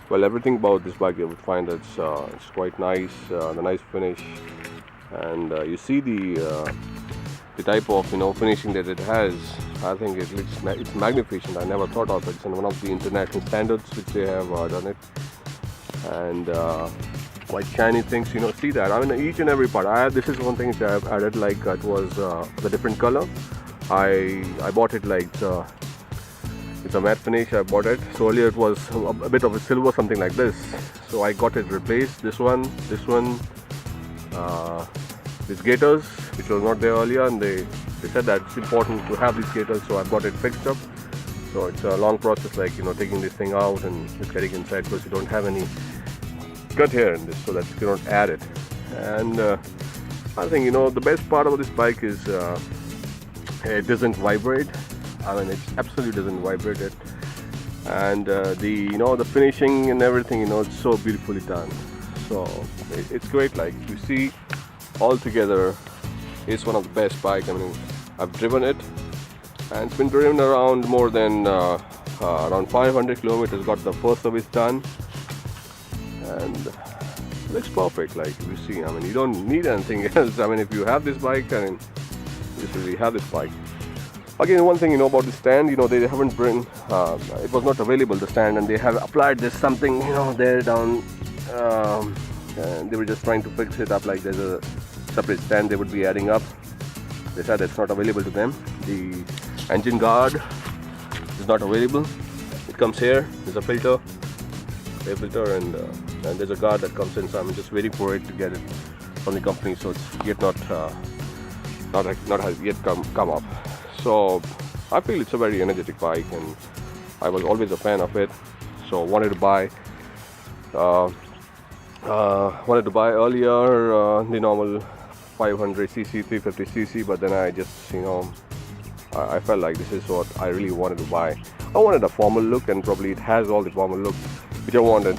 Well, everything about this bike you would find it's quite nice, the nice finish, and you see the type of finishing that it has. I think it's magnificent. I never thought of it. It's one of the international standards which they have done it, and quite shiny things. See that? I mean, each and every part. This is one thing which I have added. Like it was the different color. I bought it like it's a matte finish. I bought it. So earlier it was a bit of a silver, something like this. So I got it replaced. This one, uh, these gaiters, which was not there earlier, and they said that it's important to have these gaiters. So I got it fixed up. So it's a long process, like taking this thing out and just getting inside, because you don't have any cut here in this, so that you cannot add it. And I think the best part about this bike is it doesn't vibrate. I mean, it absolutely doesn't vibrate it, and the finishing and everything, it's so beautifully done. So it's great. Like you see, altogether, it's one of the best bike. I mean, I've driven it, and it's been driven around more than around 500 kilometers. Got the first service done, and it looks perfect. Like you see, I mean, you don't need anything else. I mean, if you have this bike, I mean, you just really have this bike. Again, one thing about the stand, they haven't bring, it was not available, the stand, and they have applied this something, there down, and they were just trying to fix it up, like there's a separate stand they would be adding up. They said it's not available to them. The engine guard is not available. It comes here, there's a filter, air filter, and there's a guard that comes in, so I'm just waiting for it to get it from the company, so it's yet not has yet come up. So I feel it's a very energetic bike, and I was always a fan of it. So wanted to buy earlier the normal 500cc, 350cc, but then I just I felt like this is what I really wanted to buy. I wanted a formal look, and probably it has all the formal look which I wanted.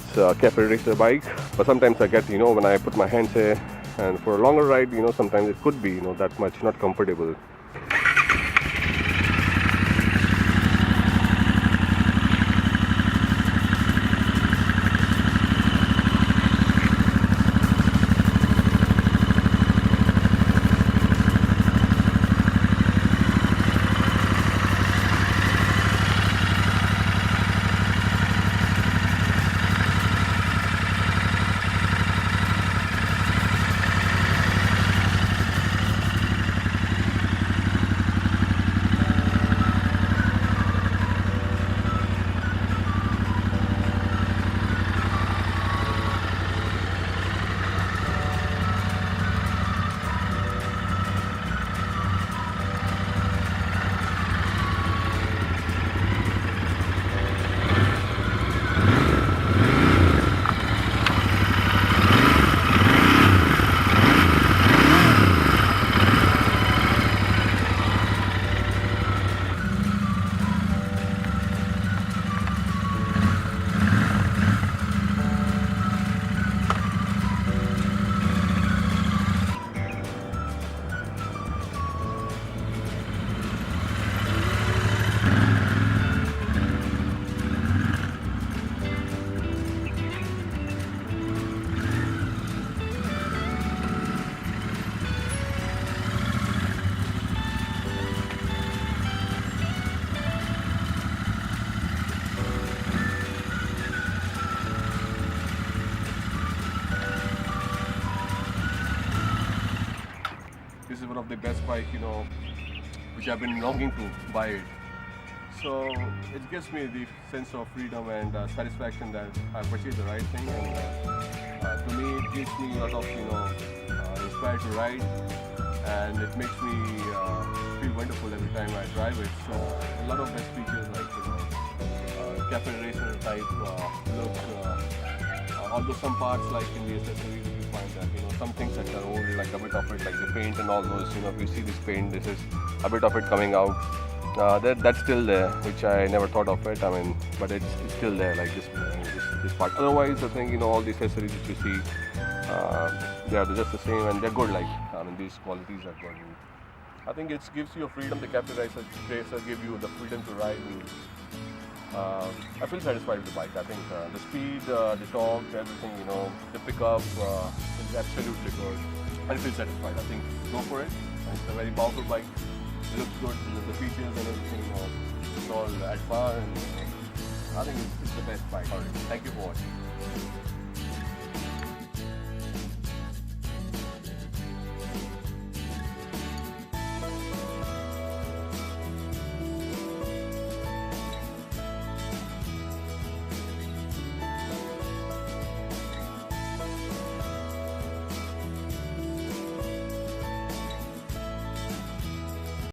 It's a cafe racer bike, but sometimes I get when I put my hands here, and for a longer ride, sometimes it could be that much not comfortable. This is one of the best bike, which I've been longing to buy it. So it gives me the sense of freedom and satisfaction that I purchased the right thing, and to me it gives me a lot of inspired to ride, and it makes me feel wonderful every time I drive it. So a lot of best features like cafe racer type look. Although some parts like in the accessories you find that some things that are old, like a bit of it, like the paint and all those. If you see this paint, this is a bit of it coming out. That's still there, which I never thought of it. I mean, but it's still there, like this part. Otherwise, I think all the accessories that you see, they're just the same, and they're good. Like these qualities are good. I think it gives you a freedom. The Cafe Racer give you the freedom to ride. And I feel satisfied with the bike. I think the speed, the torque, everything, the pickup is absolutely good. I feel satisfied. I think go for it. And it's a very powerful bike. It looks good. The features and everything, it's all at par. And I think it's the best bike. Alright. Thank you for watching.